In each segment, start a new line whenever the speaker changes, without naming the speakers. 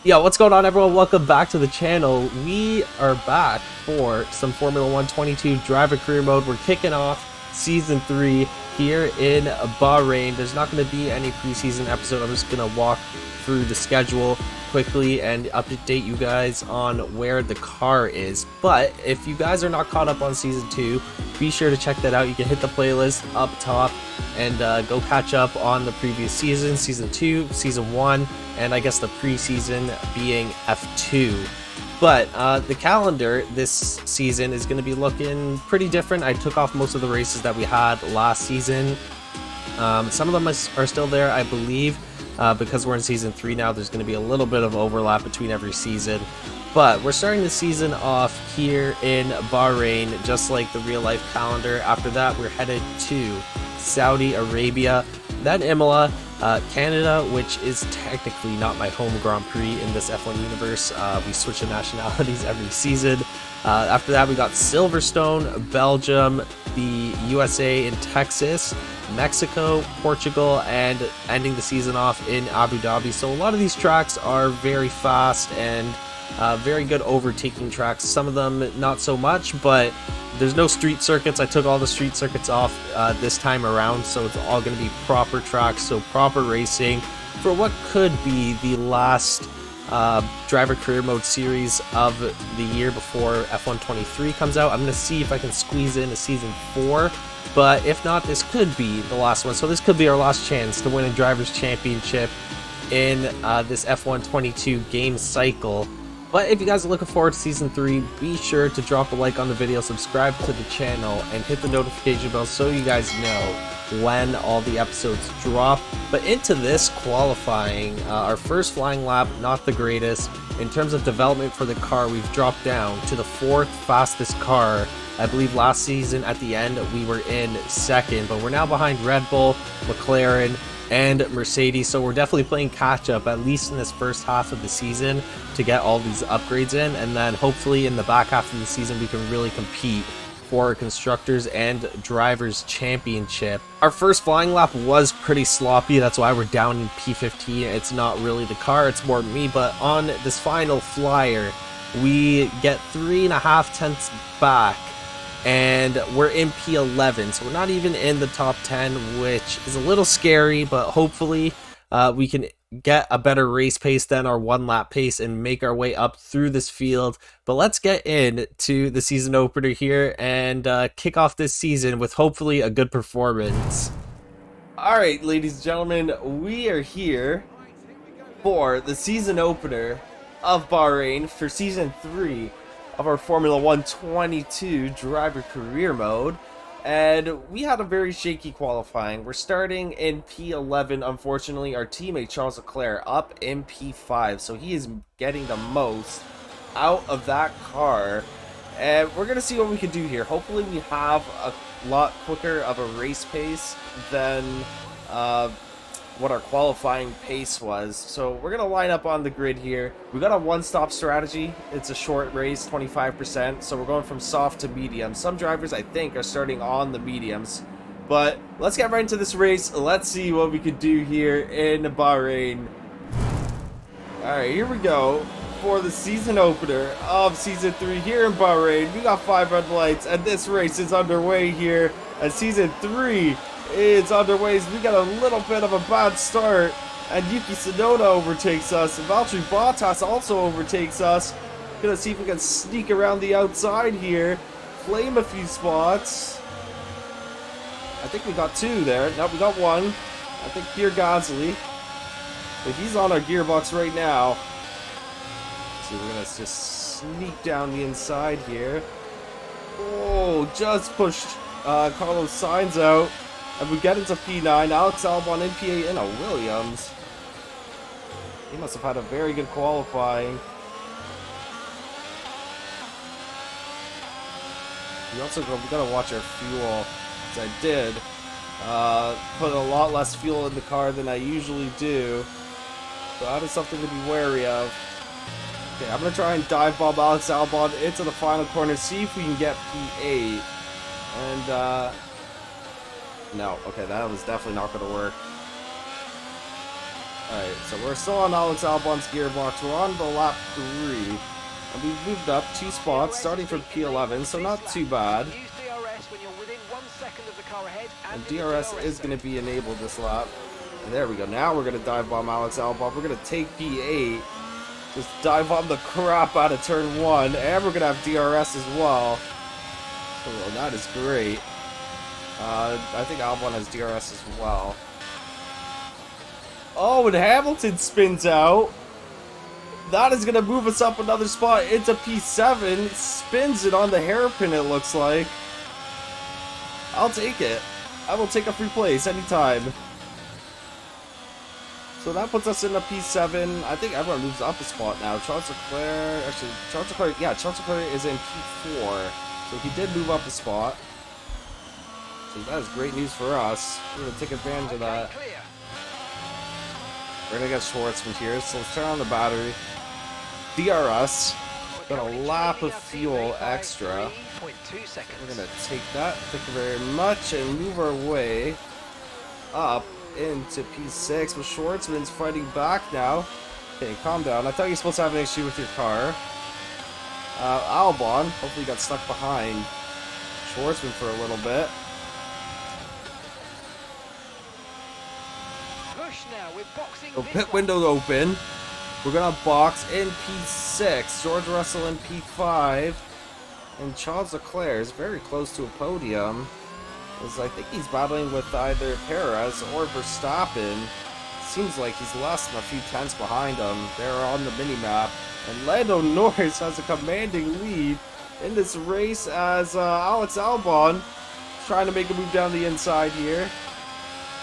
Yo, what's going on, everyone? Welcome back to the channel. We are back for some Formula 1 22 driver career mode. We're kicking off season 3 here in Bahrain. There's not going to be any preseason episode. I'm just going to walk through the schedule quickly and update you guys on where the car is. But if you guys are not caught up on season 2, be sure to check that out. You can hit the playlist up top and go catch up on the previous season, season 2, season 1, and I guess the preseason being F2. But the calendar this season is going to be looking pretty different. I took off most of the races that we had last season. Some of them are still there, I believe, because we're in season 3 now. There's going to be a little bit of overlap between every season. But we're starting the season off here in Bahrain, just like the real life calendar. After that, we're headed to Saudi Arabia, then Imola, Canada, which is technically not my home Grand Prix in this F1 universe. We switch the nationalities every season. After that, we got Silverstone, Belgium, the USA in Texas, Mexico, Portugal, and ending the season off in Abu Dhabi. So a lot of these tracks are very fast and very good overtaking tracks. Some of them not so much, but there's no street circuits. I took all the street circuits off this time around, so it's all going to be proper tracks, so proper racing for what could be the last driver career mode series of the year before F1 23 comes out. I'm going to see if I can squeeze in a season 4, but if not, this could be the last one. So this could be our last chance to win a drivers championship in this F1 22 game cycle. But if you guys are looking forward to season 3, be sure to drop a like on the video, subscribe to the channel, and hit the notification bell so you guys know when all the episodes drop. But into this qualifying, our first flying lap, not the greatest. In terms of development for the car, we've dropped down to the 4th fastest car. I believe last season at the end we were in 2nd, but we're now behind Red Bull, McLaren, and Mercedes, so we're definitely playing catch up, at least in this first half of the season, to get all these upgrades in, and then hopefully in the back half of the season we can really compete for a constructors and drivers championship. Our first flying lap was pretty sloppy, that's why we're down in P15. It's not really the car, it's more me, but on this final flyer we get 3.5 tenths back and we're in P11, so we're not even in the top 10, which is a little scary, but hopefully we can get a better race pace than our 1 lap pace and make our way up through this field. But let's get into the season opener here and kick off this season with hopefully a good performance. Alright, ladies and gentlemen, we are here for the season opener of Bahrain for season 3 of our Formula 1 22 driver career mode, and we had a very shaky qualifying. We're starting in P11. Unfortunately, our teammate Charles Leclerc up in P5, so he is getting the most out of that car, and we're gonna see what we can do here. Hopefully we have a lot quicker of a race pace than what our qualifying pace was. So we're gonna line up on the grid here. We got a one-stop strategy. It's a short race, 25%, so we're going from soft to medium. Some drivers, I think, are starting on the mediums, but let's get right into this race. Let's see what we could do here in Bahrain. All right, here we go for the season opener of season 3 here in Bahrain. We got 5 red lights and this race is underway here, and season 3 is underway. We got a little bit of a bad start, and Yuki Tsunoda overtakes us. Valtteri Bottas also overtakes us. Gonna see if we can sneak around the outside here, claim a few spots. I think we got 2 there. No, we got 1. I think Pierre Gasly, but he's on our gearbox right now. So we're gonna just sneak down the inside here. Oh, just pushed Carlos Sainz out. And we get into P9, Alex Albon in P8 in a Williams. He must have had a very good qualifying. We gotta watch our fuel, because I did put a lot less fuel in the car than I usually do. So that is something to be wary of. Okay, I'm gonna try and dive bomb Alex Albon into the final corner, see if we can get P8. And No, okay, that was definitely not going to work.
Alright, so we're still on Alex Albon's gearbox. We're on the lap 3. And we've moved up 2 spots, starting from P11, so not too bad. And DRS is going to be enabled this lap. And there we go. Now we're going to dive bomb Alex Albon. We're going to take P8. Just dive bomb the crap out of turn 1. And we're going to have DRS as well. Oh, that is great. I think Albon has DRS as well. Oh, and Hamilton spins out. That is going to move us up another spot into P7. Spins it on the hairpin, it looks like. I'll take it. I will take a free place anytime. So that puts us in a P7. I think everyone moves up a spot now. Charles Leclerc, actually, Charles Leclerc is in P4. So he did move up a spot. So that is great news for us. We're going to take advantage of that. We're going to get Schwartzman here. So let's turn on the battery. DRS. Got a lap of fuel extra. We're going to take that. Thank you very much. And move our way up into P6. But Schwartzman's fighting back now. Okay, calm down. I thought you were supposed to have an issue with your car. Albon, hopefully got stuck behind Schwartzman for a little bit. So pit window open. We're gonna box in P6. George Russell in P5. And Charles Leclerc is very close to a podium. Because I think he's battling with either Perez or Verstappen. Seems like he's less than a few tenths behind him. They're on the mini-map. And Lando Norris has a commanding lead in this race as Alex Albon is trying to make a move down the inside here.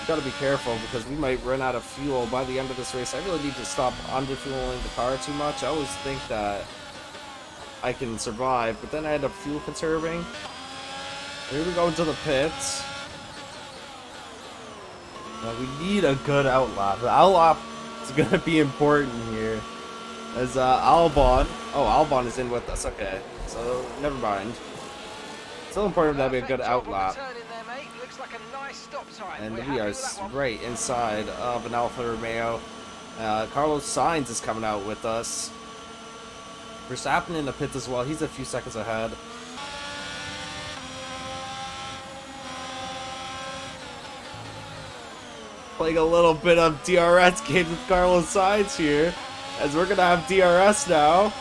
You gotta be careful because we might run out of fuel by the end of this race. I really need to stop underfueling the car too much. I always think that I can survive, but then I end up fuel conserving. Here we go into the pits. Now we need a good outlap. The outlap is gonna be important here. As Albon, Albon is in with us. Okay, so never mind. Still important that we have a good outlap. And we are right inside of an Alfa Romeo. Carlos Sainz is coming out with us. Verstappen in the pits as well. He's a few seconds ahead. Playing a little bit of DRS game with Carlos Sainz here. As we're going to have DRS now.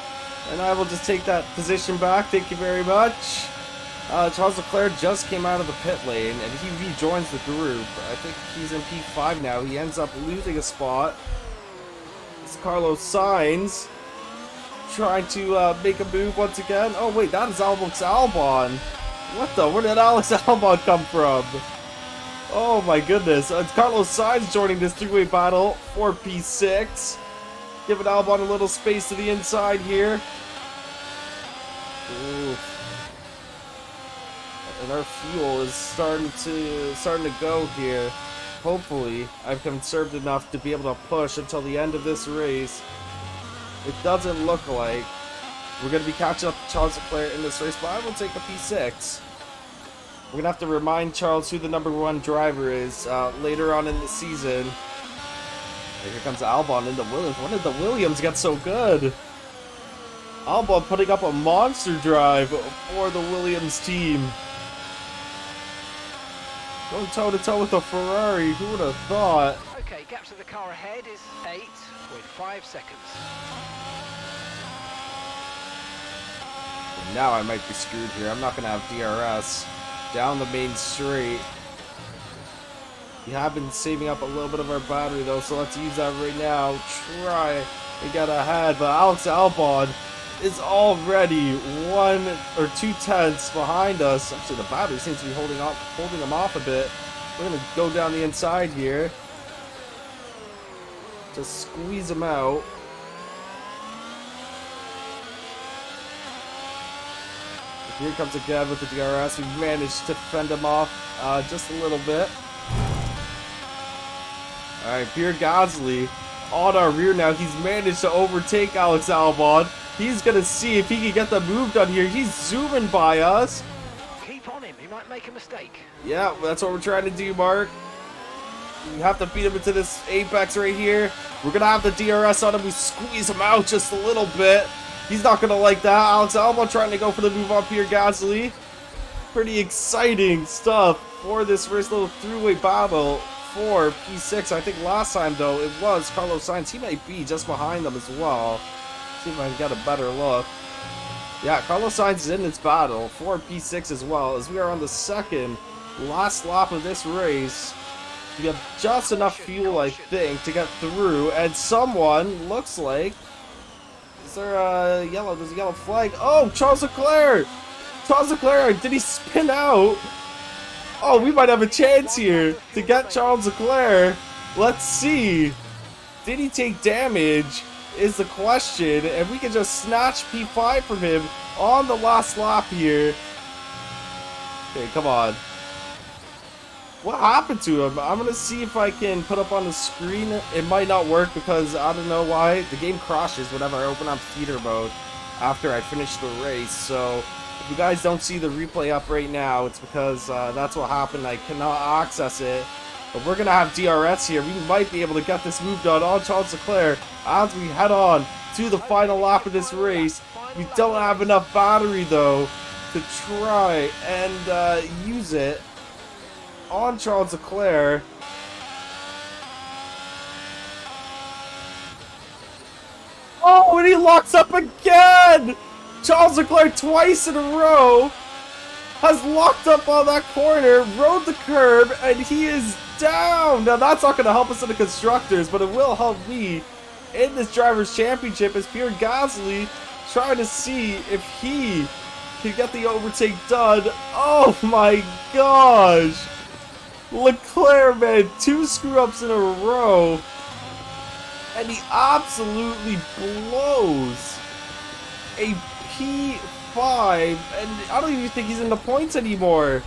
And I will just take that position back. Thank you very much. Charles Leclerc just came out of the pit lane. And he rejoins the group. I think he's in P5 now. He ends up losing a spot. It's Carlos Sainz. Trying to make a move once again. Oh wait, that is Alex Albon. What the? Where did Alex Albon come from? Oh my goodness. It's Carlos Sainz joining this three-way battle for P6. Giving Albon a little space to the inside here. Ooh. And our fuel is starting to go here. Hopefully, I've conserved enough to be able to push until the end of this race. It doesn't look like we're going to be catching up to Charles Leclerc in this race, but I will take a P6. We're going to have to remind Charles who the #1 driver is later on in the season. And here comes Albon in the Williams. When did the Williams get so good? Albon putting up a monster drive for the Williams team. Going toe-to-toe with a Ferrari. Who would have thought?
Okay, gap to the car ahead is 8 with 5 seconds.
And now I might be screwed here. I'm not going to have DRS. Down the main straight. We have been saving up a little bit of our battery though, so let's use that right now. Try and get ahead, but Alex Albon is already 1 or 2 tenths behind us. Actually, the battery seems to be holding him off a bit. We're gonna go down the inside here. Just squeeze him out. Here comes again with the DRS. We managed to fend him off just a little bit. Alright, Pierre Gasly on our rear now. He's managed to overtake Alex Albon. He's going to see if he can get the move done here. He's zooming by us.
Keep on him. He might make a mistake.
Yeah, that's what we're trying to do, Mark. We have to beat him into this apex right here. We're going to have the DRS on him. We squeeze him out just a little bit. He's not going to like that. Alex Albon trying to go for the move up here, Gasly. Pretty exciting stuff for this first little three-way battle for P6. I think last time, though, it was Carlos Sainz. He might be just behind them as well. See if I can get a better look. Yeah, Carlos Sainz is in this battle for P6 as well, as we are on the second last lap of this race. We have just enough fuel, I think, to get through, and someone looks like... Is there a yellow? There's a yellow flag. Oh, Charles Leclerc! Charles Leclerc, did he spin out? Oh, we might have a chance here to get Charles Leclerc. Let's see. Did he take damage? Is the question. If we can just snatch P5 from him on the last lap here. Okay, come on. What happened to him? I'm gonna see if I can put up on the screen. It might not work because I don't know why. The game crashes whenever I open up theater mode after I finish the race. So if you guys don't see the replay up right now, it's because that's what happened. I cannot access it. But we're gonna have DRS here. We might be able to get this move done on Charles Leclerc as we head on to the final lap of this race. We don't have enough battery though to try and use it on Charles Leclerc. Oh, and he locks up again! Charles Leclerc twice in a row has locked up on that corner, rode the curb, and he is down! Now that's not going to help us in the Constructors, but it will help me in this Drivers' Championship as Pierre Gasly trying to see if he can get the overtake done. Oh my gosh! Leclerc, man, 2 screw-ups in a row, and he absolutely blows a P5, and I don't even think he's in the points anymore.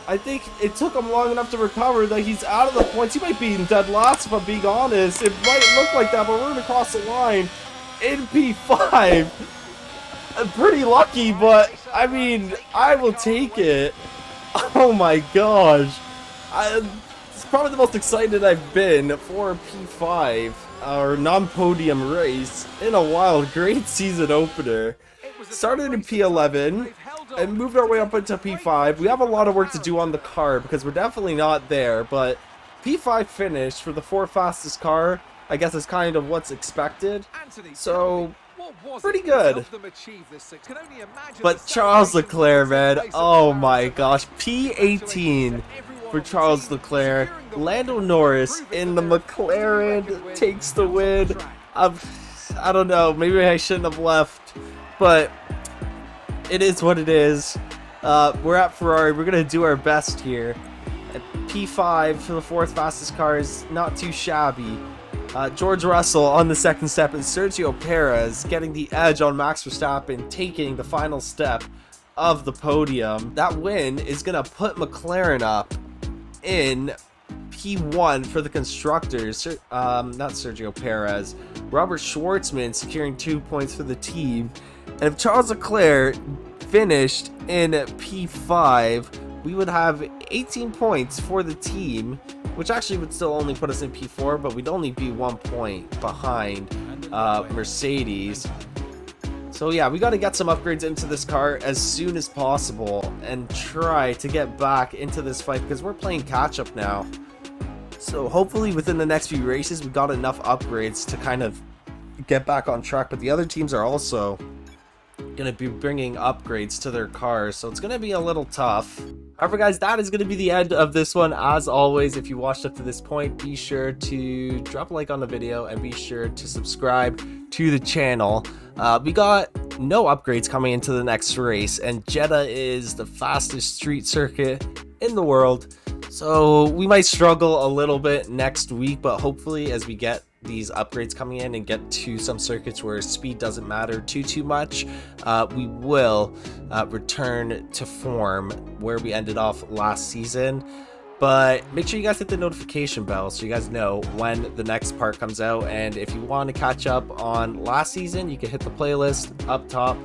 I think it took him long enough to recover that he's out of the points. He might be in dead last, if I'm being honest. It might look like that, but we're going to cross the line in P5. I'm pretty lucky, but, I mean, I will take it. Oh my gosh. It's probably the most excited I've been for P5, our non-podium race, in a while. Great season opener. Started in P11 and moved our way up into P5. We have a lot of work to do on the car because we're definitely not there, but P5 finished for the 4th fastest car, I guess is kind of what's expected. So, pretty good. But Charles Leclerc, man, oh my gosh, P18 for Charles Leclerc. Lando Norris in the McLaren takes the win. I don't know, maybe I shouldn't have left, but it is what it is. We're at Ferrari. We're going to do our best here. At P5 for the 4th fastest car is not too shabby. George Russell on the second step and Sergio Perez getting the edge on Max Verstappen, taking the final step of the podium. That win is going to put McLaren up in P1 for the constructors. Not Sergio Perez. Robert Schwartzman securing 2 points for the team. And if Charles Leclerc finished in P5, we would have 18 points for the team, which actually would still only put us in P4, but we'd only be 1 point behind Mercedes. So yeah, we got to get some upgrades into this car as soon as possible and try to get back into this fight because we're playing catch up now. So hopefully within the next few races we got enough upgrades to kind of get back on track, but the other teams are also going to be bringing upgrades to their cars, so it's going to be a little tough. However guys, that is going to be the end of this one. As always, if you watched up to this point, be sure to drop a like on the video and be sure to subscribe to the channel. We got no upgrades coming into the next race, and Jeddah is the fastest street circuit in the world, so we might struggle a little bit next week, but hopefully as we get these upgrades coming in and get to some circuits where speed doesn't matter too much, we will return to form where we ended off last season. But make sure you guys hit the notification bell so you guys know when the next part comes out, and if you want to catch up on last season, you can hit the playlist up top.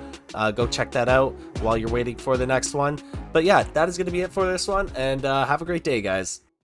Go check that out while you're waiting for the next one. But yeah, that is going to be it for this one, and have a great day, guys.